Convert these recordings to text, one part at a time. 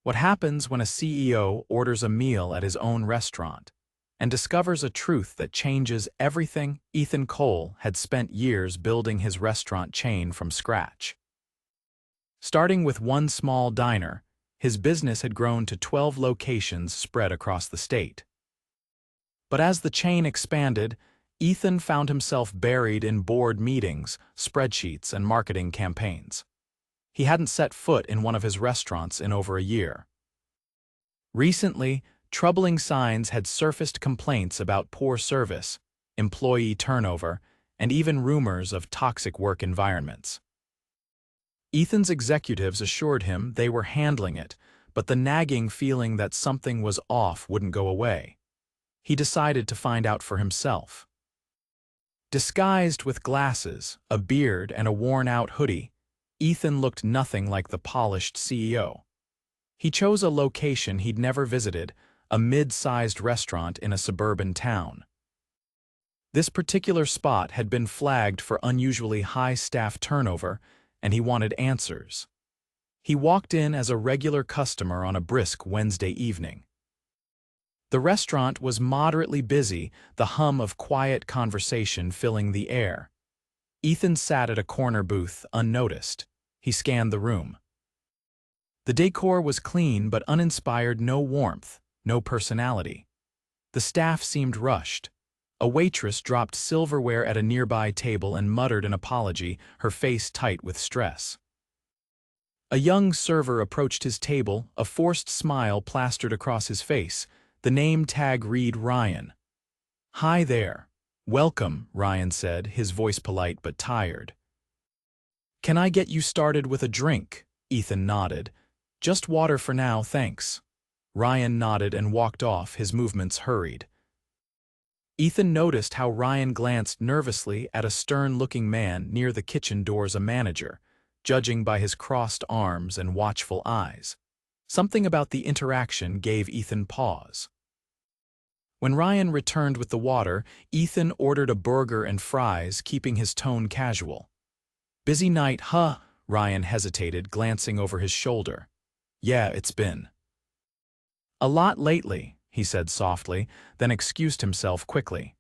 What happens when a CEO orders a meal at his own restaurant and discovers a truth that changes everything? Ethan Cole had spent years building his restaurant chain from scratch. Starting with one small diner, his business had grown to 12 locations spread across the state. But as the chain expanded, Ethan found himself buried in board meetings, spreadsheets, and marketing campaigns. He hadn't set foot in one of his restaurants in over a year. Recently, troubling signs had surfaced: complaints about poor service, employee turnover, and even rumors of toxic work environments. Ethan's executives assured him they were handling it, but the nagging feeling that something was off wouldn't go away. He decided to find out for himself. Disguised with glasses, a beard, and a worn-out hoodie, Ethan looked nothing like the polished CEO. He chose a location he'd never visited, a mid-sized restaurant in a suburban town. This particular spot had been flagged for unusually high staff turnover, and he wanted answers. He walked in as a regular customer on a brisk Wednesday evening. The restaurant was moderately busy, the hum of quiet conversation filling the air. Ethan sat at a corner booth, unnoticed. He scanned the room. The decor was clean but uninspired, no warmth, no personality. The staff seemed rushed. A waitress dropped silverware at a nearby table and muttered an apology, her face tight with stress. A young server approached his table, a forced smile plastered across his face. The name tag read Ryan. "Hi there. Welcome," Ryan said, his voice polite but tired. "Can I get you started with a drink?" Ethan nodded. "Just water for now, thanks." Ryan nodded and walked off, his movements hurried. Ethan noticed how Ryan glanced nervously at a stern-looking man near the kitchen doors, a manager, judging by his crossed arms and watchful eyes. Something about the interaction gave Ethan pause. When Ryan returned with the water, Ethan ordered a burger and fries, keeping his tone casual. "Busy night, huh?" Ryan hesitated, glancing over his shoulder. "Yeah, it's been a lot lately," he said softly, then excused himself quickly.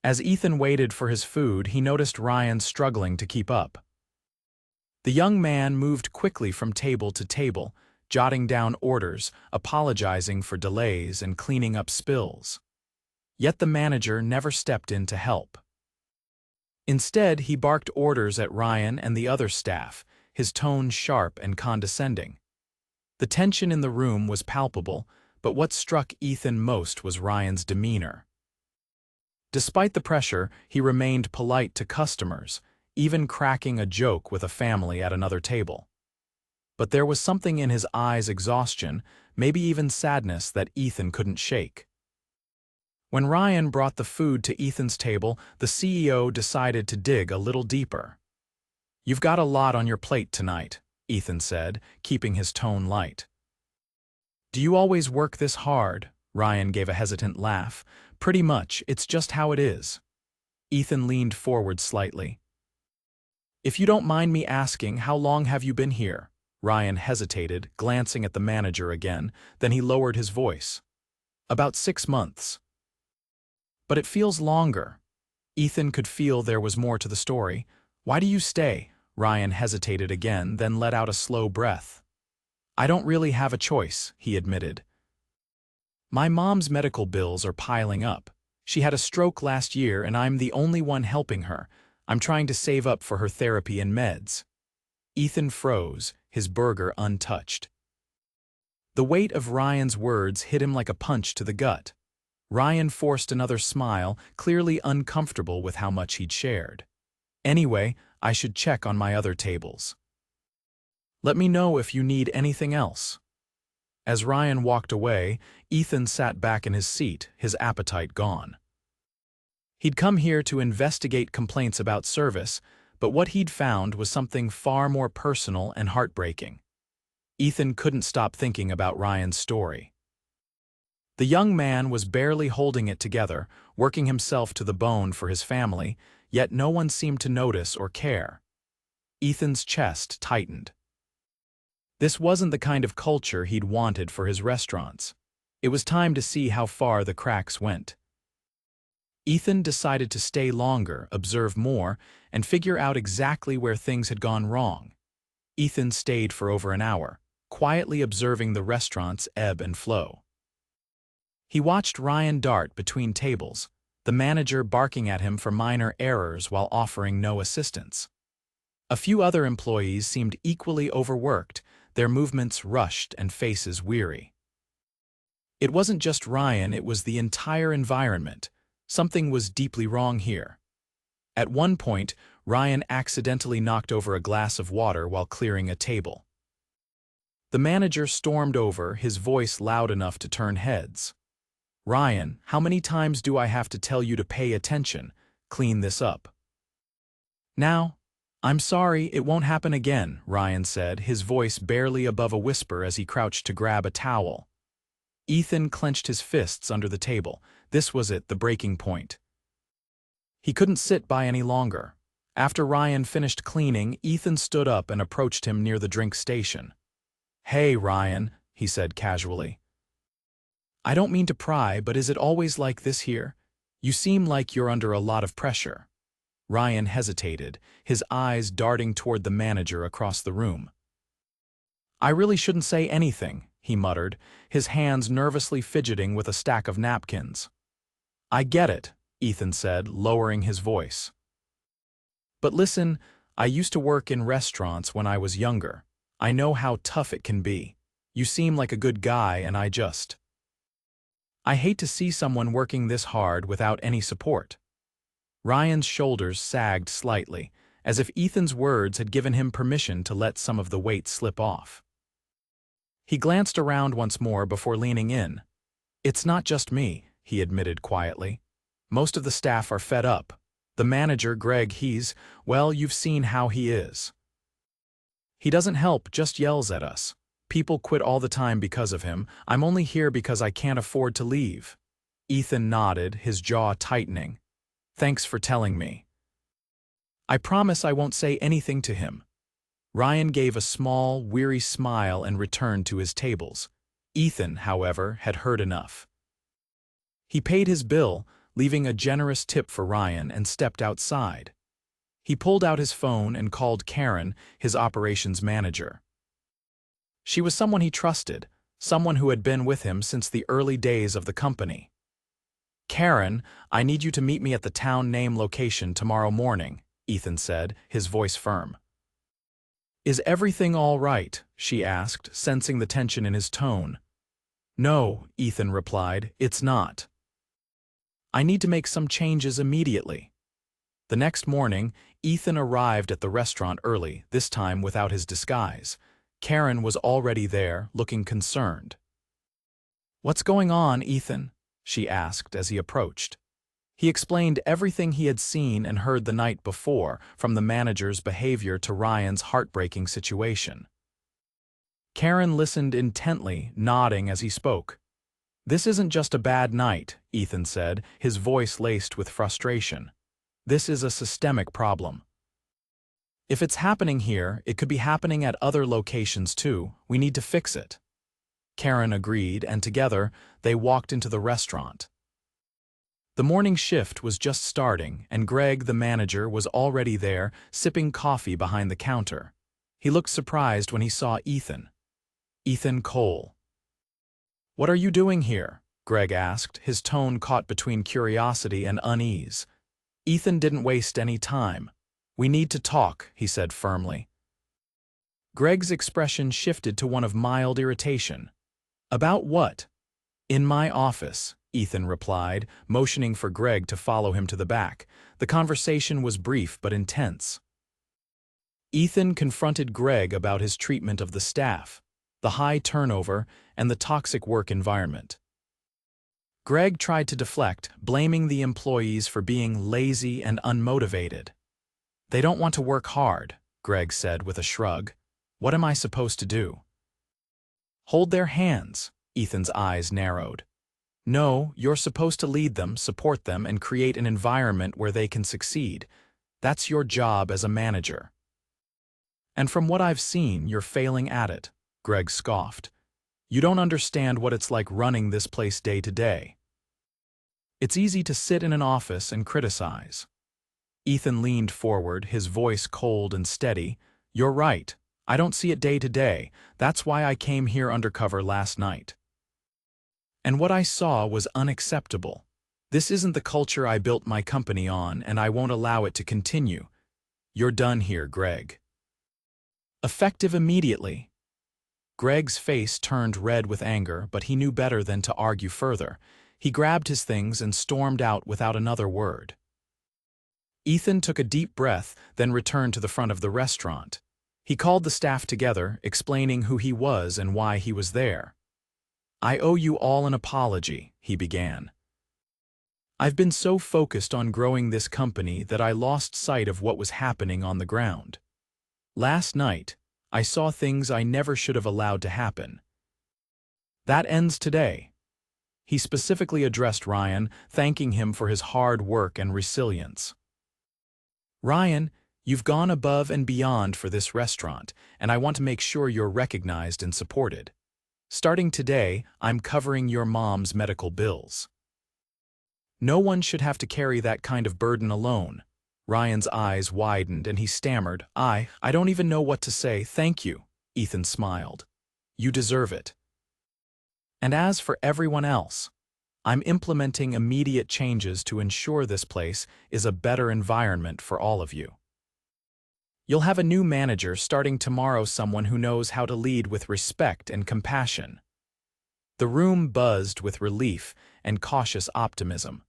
As Ethan waited for his food, he noticed Ryan struggling to keep up. The young man moved quickly from table to table, jotting down orders, apologizing for delays, and cleaning up spills. Yet the manager never stepped in to help. Instead, he barked orders at Ryan and the other staff, his tone sharp and condescending. The tension in the room was palpable, but what struck Ethan most was Ryan's demeanor. Despite the pressure, he remained polite to customers, even cracking a joke with a family at another table. But there was something in his eyes, exhaustion, maybe even sadness, that Ethan couldn't shake. When Ryan brought the food to Ethan's table, the CEO decided to dig a little deeper. "You've got a lot on your plate tonight," Ethan said, keeping his tone light. "Do you always work this hard?" Ryan gave a hesitant laugh. "Pretty much, it's just how it is." Ethan leaned forward slightly. "If you don't mind me asking, how long have you been here?" Ryan hesitated, glancing at the manager again, then he lowered his voice. "About 6 months. But it feels longer." Ethan could feel there was more to the story. "Why do you stay?" Ryan hesitated again, then let out a slow breath. "I don't really have a choice," he admitted. "My mom's medical bills are piling up. She had a stroke last year and I'm the only one helping her. I'm trying to save up for her therapy and meds." Ethan froze, his burger untouched. The weight of Ryan's words hit him like a punch to the gut. Ryan forced another smile, clearly uncomfortable with how much he'd shared. "Anyway, I should check on my other tables. Let me know if you need anything else." As Ryan walked away, Ethan sat back in his seat, his appetite gone. He'd come here to investigate complaints about service, but what he'd found was something far more personal and heartbreaking. Ethan couldn't stop thinking about Ryan's story. The young man was barely holding it together, working himself to the bone for his family, yet no one seemed to notice or care. Ethan's chest tightened. This wasn't the kind of culture he'd wanted for his restaurants. It was time to see how far the cracks went. Ethan decided to stay longer, observe more, and figure out exactly where things had gone wrong. Ethan stayed for over an hour, quietly observing the restaurant's ebb and flow. He watched Ryan dart between tables, the manager barking at him for minor errors while offering no assistance. A few other employees seemed equally overworked, their movements rushed and faces weary. It wasn't just Ryan, it was the entire environment. Something was deeply wrong here. At one point, Ryan accidentally knocked over a glass of water while clearing a table. The manager stormed over, his voice loud enough to turn heads. "Ryan, how many times do I have to tell you to pay attention? Clean this up." "Now, I'm sorry, it won't happen again," Ryan said, his voice barely above a whisper as he crouched to grab a towel. Ethan clenched his fists under the table. This was it, the breaking point. He couldn't sit by any longer. After Ryan finished cleaning, Ethan stood up and approached him near the drink station. "Hey, Ryan," he said casually. "I don't mean to pry, but is it always like this here? You seem like you're under a lot of pressure." Ryan hesitated, his eyes darting toward the manager across the room. "I really shouldn't say anything," he muttered, his hands nervously fidgeting with a stack of napkins. "I get it," Ethan said, lowering his voice. "But listen, I used to work in restaurants when I was younger. I know how tough it can be. You seem like a good guy and I hate to see someone working this hard without any support." Ryan's shoulders sagged slightly, as if Ethan's words had given him permission to let some of the weight slip off. He glanced around once more before leaning in. "It's not just me," he admitted quietly. "Most of the staff are fed up. The manager, Greg, well, you've seen how he is. He doesn't help, just yells at us. People quit all the time because of him. I'm only here because I can't afford to leave." Ethan nodded, his jaw tightening. "Thanks for telling me. I promise I won't say anything to him." Ryan gave a small, weary smile and returned to his tables. Ethan, however, had heard enough. He paid his bill, leaving a generous tip for Ryan, and stepped outside. He pulled out his phone and called Karen, his operations manager. She was someone he trusted, someone who had been with him since the early days of the company. "Karen, I need you to meet me at the town name location tomorrow morning," Ethan said, his voice firm. "Is everything all right?" she asked, sensing the tension in his tone. "No," Ethan replied, "it's not. I need to make some changes immediately." The next morning, Ethan arrived at the restaurant early, this time without his disguise. Karen was already there, looking concerned. "What's going on, Ethan?" she asked as he approached. He explained everything he had seen and heard the night before, from the manager's behavior to Ryan's heartbreaking situation. Karen listened intently, nodding as he spoke. "This isn't just a bad night," Ethan said, his voice laced with frustration. "This is a systemic problem. If it's happening here, it could be happening at other locations too. We need to fix it." Karen agreed, and together, they walked into the restaurant. The morning shift was just starting, and Greg, the manager, was already there, sipping coffee behind the counter. He looked surprised when he saw Ethan. "Ethan Cole." "What are you doing here?" Greg asked, his tone caught between curiosity and unease. Ethan didn't waste any time. "We need to talk," he said firmly. Greg's expression shifted to one of mild irritation. "About what?" "In my office," Ethan replied, motioning for Greg to follow him to the back. The conversation was brief but intense. Ethan confronted Greg about his treatment of the staff, the high turnover, and the toxic work environment. Greg tried to deflect, blaming the employees for being lazy and unmotivated. "They don't want to work hard," Greg said with a shrug. "What am I supposed to do?" "Hold their hands," Ethan's eyes narrowed. "No, you're supposed to lead them, support them, and create an environment where they can succeed. That's your job as a manager. And from what I've seen, you're failing at it." Greg scoffed. "You don't understand what it's like running this place day to day. It's easy to sit in an office and criticize." Ethan leaned forward, his voice cold and steady. "You're right. I don't see it day to day. That's why I came here undercover last night. And what I saw was unacceptable. This isn't the culture I built my company on, and I won't allow it to continue. You're done here, Greg." Effective immediately. Greg's face turned red with anger, but he knew better than to argue further. He grabbed his things and stormed out without another word. Ethan took a deep breath, then returned to the front of the restaurant. He called the staff together, explaining who he was and why he was there. "I owe you all an apology," he began. "I've been so focused on growing this company that I lost sight of what was happening on the ground. Last night, I saw things I never should have allowed to happen. That ends today." He specifically addressed Ryan, thanking him for his hard work and resilience. "Ryan, you've gone above and beyond for this restaurant, and I want to make sure you're recognized and supported. Starting today, I'm covering your mom's medical bills. No one should have to carry that kind of burden alone." Ryan's eyes widened and he stammered, I don't even know what to say, thank you." Ethan smiled. "You deserve it. And as for everyone else, I'm implementing immediate changes to ensure this place is a better environment for all of you. You'll have a new manager starting tomorrow, someone who knows how to lead with respect and compassion." The room buzzed with relief and cautious optimism.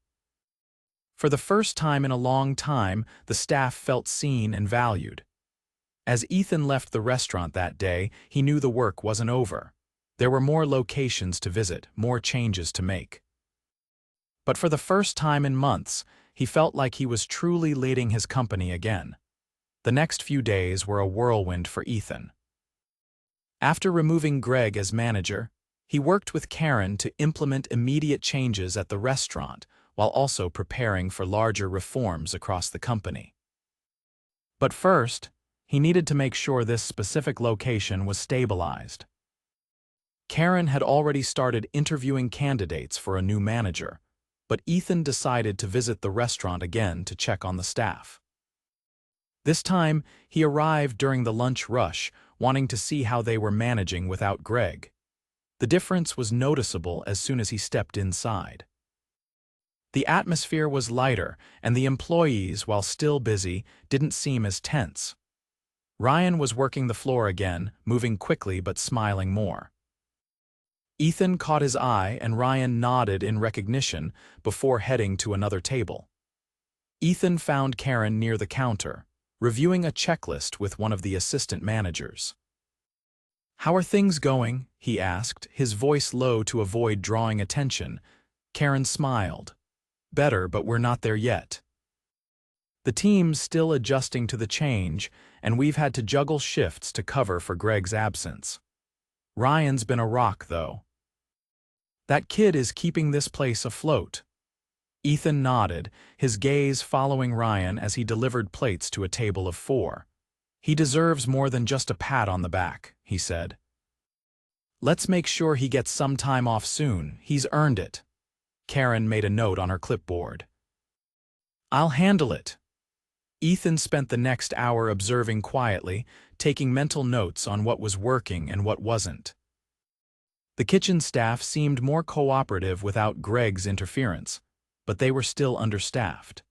For the first time in a long time, the staff felt seen and valued. As Ethan left the restaurant that day, he knew the work wasn't over. There were more locations to visit, more changes to make. But for the first time in months, he felt like he was truly leading his company again. The next few days were a whirlwind for Ethan. After removing Greg as manager, he worked with Karen to implement immediate changes at the restaurant while also preparing for larger reforms across the company. But first, he needed to make sure this specific location was stabilized. Karen had already started interviewing candidates for a new manager, but Ethan decided to visit the restaurant again to check on the staff. This time, he arrived during the lunch rush, wanting to see how they were managing without Greg. The difference was noticeable as soon as he stepped inside. The atmosphere was lighter, and the employees, while still busy, didn't seem as tense. Ryan was working the floor again, moving quickly but smiling more. Ethan caught his eye and Ryan nodded in recognition before heading to another table. Ethan found Karen near the counter, reviewing a checklist with one of the assistant managers. "How are things going?" he asked, his voice low to avoid drawing attention. Karen smiled. "Better, but we're not there yet. The team's still adjusting to the change, and we've had to juggle shifts to cover for Greg's absence. Ryan's been a rock, though. That kid is keeping this place afloat." Ethan nodded, his gaze following Ryan as he delivered plates to a table of 4. "He deserves more than just a pat on the back," he said. "Let's make sure he gets some time off soon. He's earned it." Karen made a note on her clipboard. "I'll handle it." Ethan spent the next hour observing quietly, taking mental notes on what was working and what wasn't. The kitchen staff seemed more cooperative without Greg's interference, but they were still understaffed.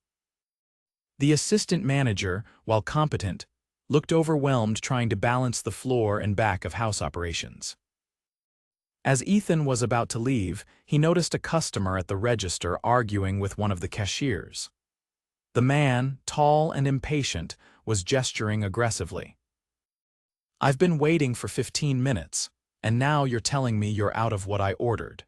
The assistant manager, while competent, looked overwhelmed trying to balance the floor and back of house operations. As Ethan was about to leave, he noticed a customer at the register arguing with one of the cashiers. The man, tall and impatient, was gesturing aggressively. "I've been waiting for 15 minutes, and now you're telling me you're out of what I ordered."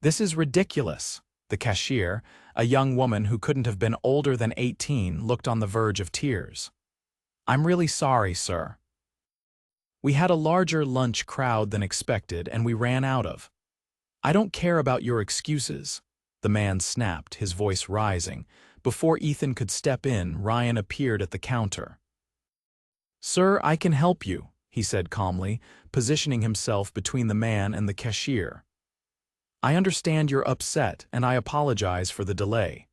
"This is ridiculous." The cashier, a young woman who couldn't have been older than 18, looked on the verge of tears. "I'm really sorry, sir. We had a larger lunch crowd than expected, and we ran out of." "I don't care about your excuses," the man snapped, his voice rising. Before Ethan could step in, Ryan appeared at the counter. "Sir, I can help you," he said calmly, positioning himself between the man and the cashier. I understand you're upset, and I apologize for the delay.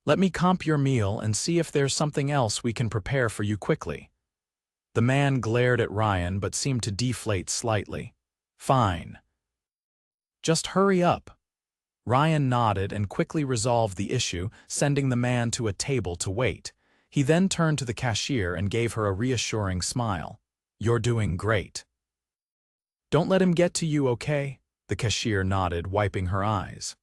Let me comp your meal and see if there's something else we can prepare for you quickly. The man glared at Ryan but seemed to deflate slightly. Fine. Just hurry up. Ryan nodded and quickly resolved the issue, sending the man to a table to wait. He then turned to the cashier and gave her a reassuring smile. You're doing great. Don't let him get to you, okay? The cashier nodded, wiping her eyes.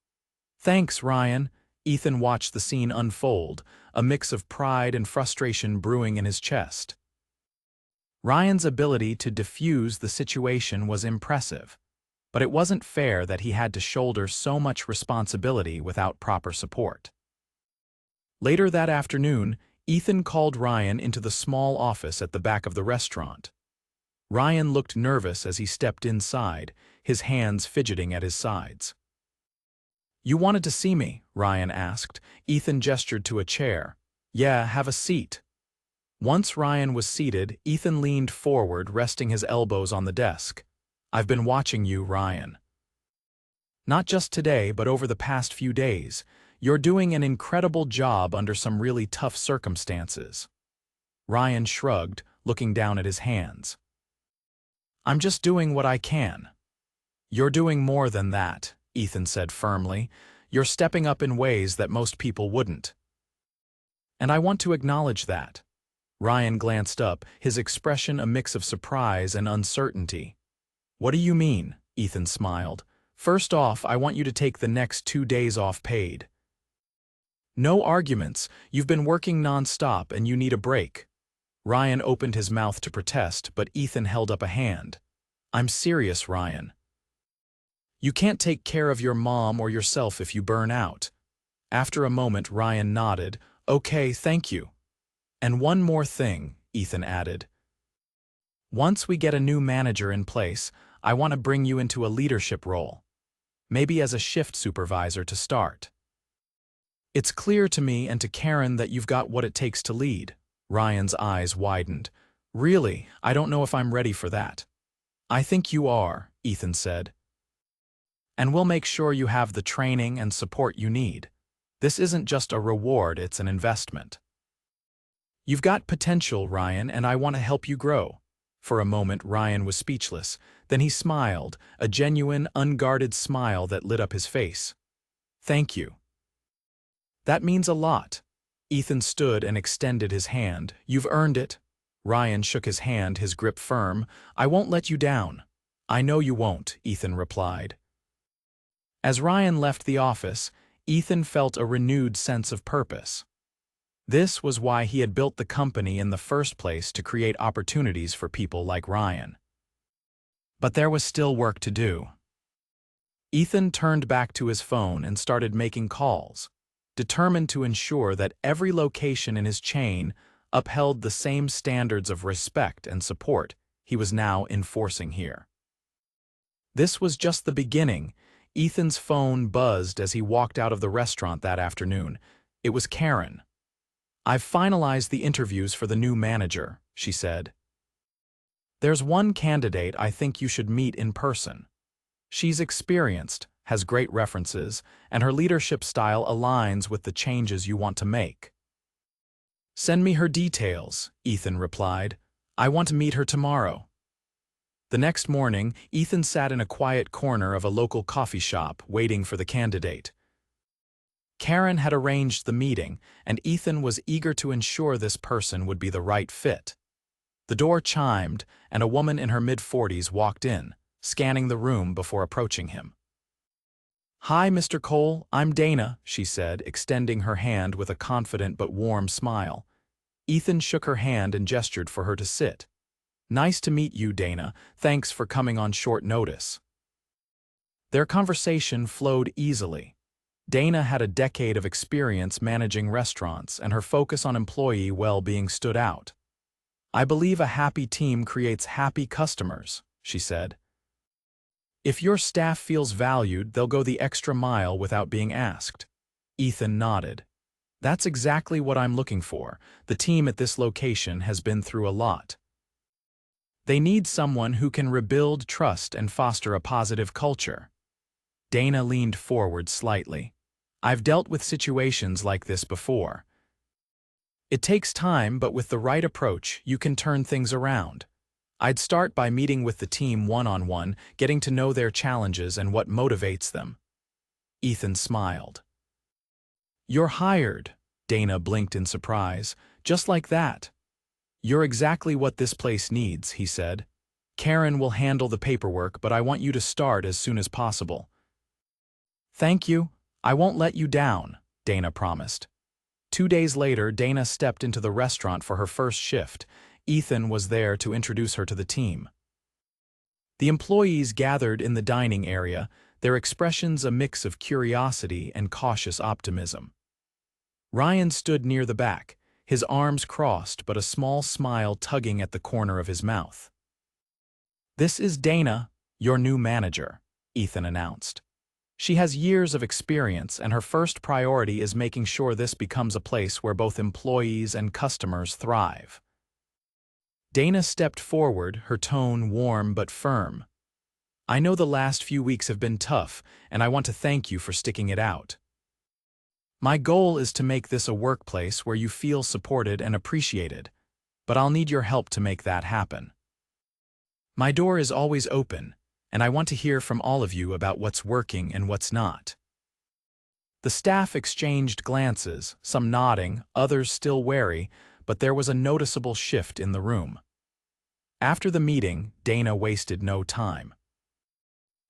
Thanks, Ryan. Ethan watched the scene unfold, a mix of pride and frustration brewing in his chest. Ryan's ability to diffuse the situation was impressive, but it wasn't fair that he had to shoulder so much responsibility without proper support. Later that afternoon, Ethan called Ryan into the small office at the back of the restaurant. Ryan looked nervous as he stepped inside, his hands fidgeting at his sides. You wanted to see me? Ryan asked. Ethan gestured to a chair. Yeah, have a seat. Once Ryan was seated, Ethan leaned forward, resting his elbows on the desk. I've been watching you, Ryan. Not just today, but over the past few days. You're doing an incredible job under some really tough circumstances. Ryan shrugged, looking down at his hands. I'm just doing what I can. You're doing more than that, Ethan said firmly. You're stepping up in ways that most people wouldn't. And I want to acknowledge that. Ryan glanced up, his expression a mix of surprise and uncertainty. What do you mean? Ethan smiled. First off, I want you to take the next 2 days off paid. No arguments. You've been working non-stop and you need a break. Ryan opened his mouth to protest, but Ethan held up a hand. I'm serious, Ryan. You can't take care of your mom or yourself if you burn out. After a moment, Ryan nodded. Okay, thank you. And one more thing, Ethan added. Once we get a new manager in place, I want to bring you into a leadership role. Maybe as a shift supervisor to start. It's clear to me and to Karen that you've got what it takes to lead. Ryan's eyes widened. Really, I don't know if I'm ready for that. I think you are, Ethan said. And we'll make sure you have the training and support you need. This isn't just a reward, it's an investment. You've got potential, Ryan, and I want to help you grow. For a moment, Ryan was speechless. Then he smiled, a genuine, unguarded smile that lit up his face. Thank you. That means a lot. Ethan stood and extended his hand. You've earned it. Ryan shook his hand, his grip firm. I won't let you down. I know you won't, Ethan replied. As Ryan left the office, Ethan felt a renewed sense of purpose. This was why he had built the company in the first place, to create opportunities for people like Ryan. But there was still work to do. Ethan turned back to his phone and started making calls, determined to ensure that every location in his chain upheld the same standards of respect and support he was now enforcing here. This was just the beginning. Ethan's phone buzzed as he walked out of the restaurant that afternoon. It was Karen. I've finalized the interviews for the new manager, she said. There's one candidate I think you should meet in person. She's experienced, has great references, and her leadership style aligns with the changes you want to make. Send me her details, Ethan replied. I want to meet her tomorrow. The next morning, Ethan sat in a quiet corner of a local coffee shop, waiting for the candidate. Karen had arranged the meeting, and Ethan was eager to ensure this person would be the right fit. The door chimed, and a woman in her mid-40s walked in, scanning the room before approaching him. Hi, Mr. Cole, I'm Dana, she said, extending her hand with a confident but warm smile. Ethan shook her hand and gestured for her to sit. Nice to meet you, Dana. Thanks for coming on short notice. Their conversation flowed easily. Dana had a decade of experience managing restaurants, and her focus on employee well-being stood out. I believe a happy team creates happy customers, she said. If your staff feels valued, they'll go the extra mile without being asked. Ethan nodded. That's exactly what I'm looking for. The team at this location has been through a lot. They need someone who can rebuild trust and foster a positive culture. Dana leaned forward slightly. I've dealt with situations like this before. It takes time, but with the right approach, you can turn things around. I'd start by meeting with the team one-on-one, getting to know their challenges and what motivates them. Ethan smiled. You're hired, Dana blinked in surprise. Just like that. You're exactly what this place needs, he said. Karen will handle the paperwork, but I want you to start as soon as possible. Thank you. I won't let you down, Dana promised. 2 days later, Dana stepped into the restaurant for her first shift. Ethan was there to introduce her to the team. The employees gathered in the dining area, their expressions a mix of curiosity and cautious optimism. Ryan stood near the back, his arms crossed but a small smile tugging at the corner of his mouth. This is Dana, your new manager, Ethan announced. She has years of experience, and her first priority is making sure this becomes a place where both employees and customers thrive. Dana stepped forward, her tone warm but firm. I know the last few weeks have been tough, and I want to thank you for sticking it out. My goal is to make this a workplace where you feel supported and appreciated, but I'll need your help to make that happen. My door is always open, and I want to hear from all of you about what's working and what's not. The staff exchanged glances, some nodding, others still wary, but there was a noticeable shift in the room. After the meeting, Dana wasted no time.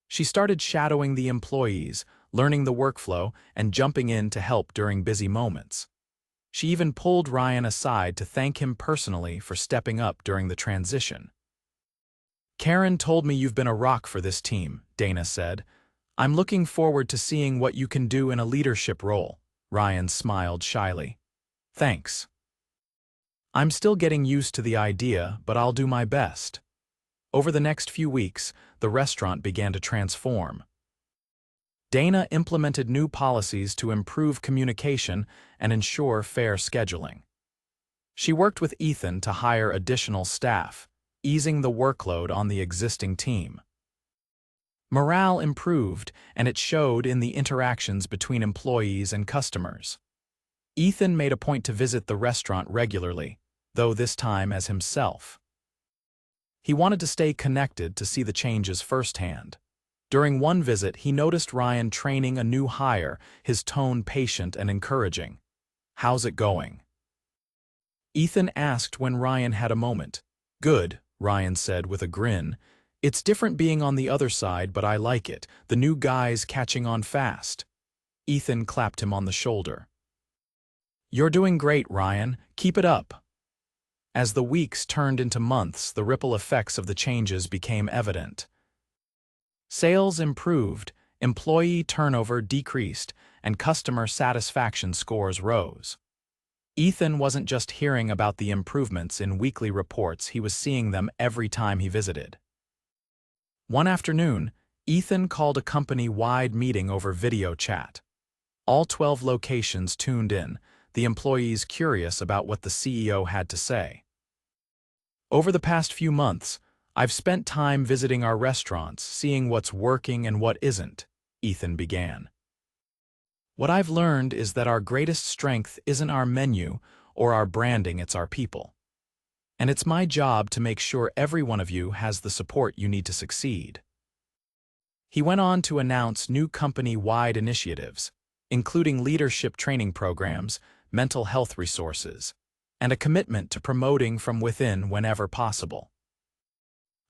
She started shadowing the employees, learning the workflow, and jumping in to help during busy moments. She even pulled Ryan aside to thank him personally for stepping up during the transition. Karen told me you've been a rock for this team, Dana said. I'm looking forward to seeing what you can do in a leadership role. Ryan smiled shyly. Thanks. I'm still getting used to the idea, but I'll do my best. Over the next few weeks, the restaurant began to transform. Dana implemented new policies to improve communication and ensure fair scheduling. She worked with Ethan to hire additional staff, easing the workload on the existing team. Morale improved, and it showed in the interactions between employees and customers. Ethan made a point to visit the restaurant regularly, though this time as himself. He wanted to stay connected to see the changes firsthand. During one visit, he noticed Ryan training a new hire, his tone patient and encouraging. How's it going? Ethan asked when Ryan had a moment. Good, Ryan said with a grin. It's different being on the other side, but I like it. The new guy's catching on fast. Ethan clapped him on the shoulder. You're doing great, Ryan. Keep it up. As the weeks turned into months, the ripple effects of the changes became evident. Sales improved, employee turnover decreased, and customer satisfaction scores rose. Ethan wasn't just hearing about the improvements in weekly reports, he was seeing them every time he visited. One afternoon, Ethan called a company-wide meeting over video chat. All 12 locations tuned in, the employees curious about what the CEO had to say. Over the past few months, I've spent time visiting our restaurants, seeing what's working and what isn't, Ethan began. What I've learned is that our greatest strength isn't our menu or our branding, it's our people. And it's my job to make sure every one of you has the support you need to succeed. He went on to announce new company-wide initiatives, including leadership training programs, mental health resources, and a commitment to promoting from within whenever possible.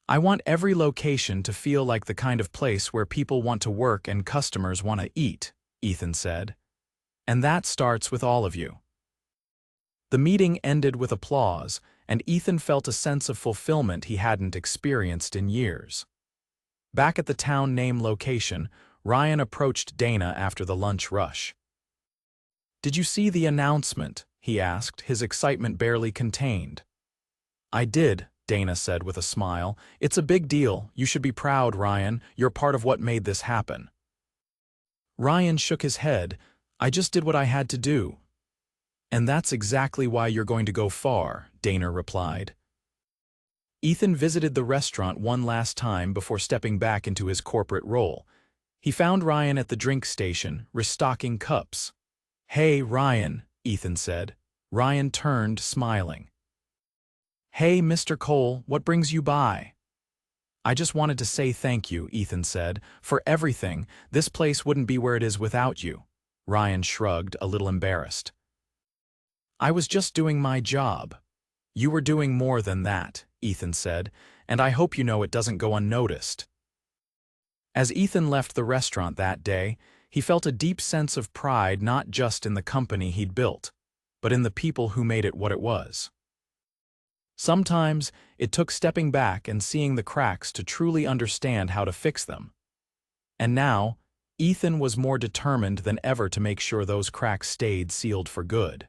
I want every location to feel like the kind of place where people want to work and customers want to eat, Ethan said. And that starts with all of you. The meeting ended with applause, and Ethan felt a sense of fulfillment he hadn't experienced in years. Back at the town name location, Ryan approached Dana after the lunch rush. Did you see the announcement? He asked, his excitement barely contained. I did, Dana said with a smile. It's a big deal. You should be proud, Ryan. You're part of what made this happen. Ryan shook his head. I just did what I had to do. And that's exactly why you're going to go far, Dana replied. Ethan visited the restaurant one last time before stepping back into his corporate role. He found Ryan at the drink station, restocking cups. "Hey, Ryan," Ethan said. Ryan turned, smiling. "Hey, Mr. Cole, what brings you by?" "I just wanted to say thank you," Ethan said, "for everything. This place wouldn't be where it is without you." Ryan shrugged, a little embarrassed. "I was just doing my job." "You were doing more than that," Ethan said, "and I hope you know it doesn't go unnoticed." As Ethan left the restaurant that day, he felt a deep sense of pride not just in the company he'd built, but in the people who made it what it was. Sometimes, it took stepping back and seeing the cracks to truly understand how to fix them. And now, Ethan was more determined than ever to make sure those cracks stayed sealed for good.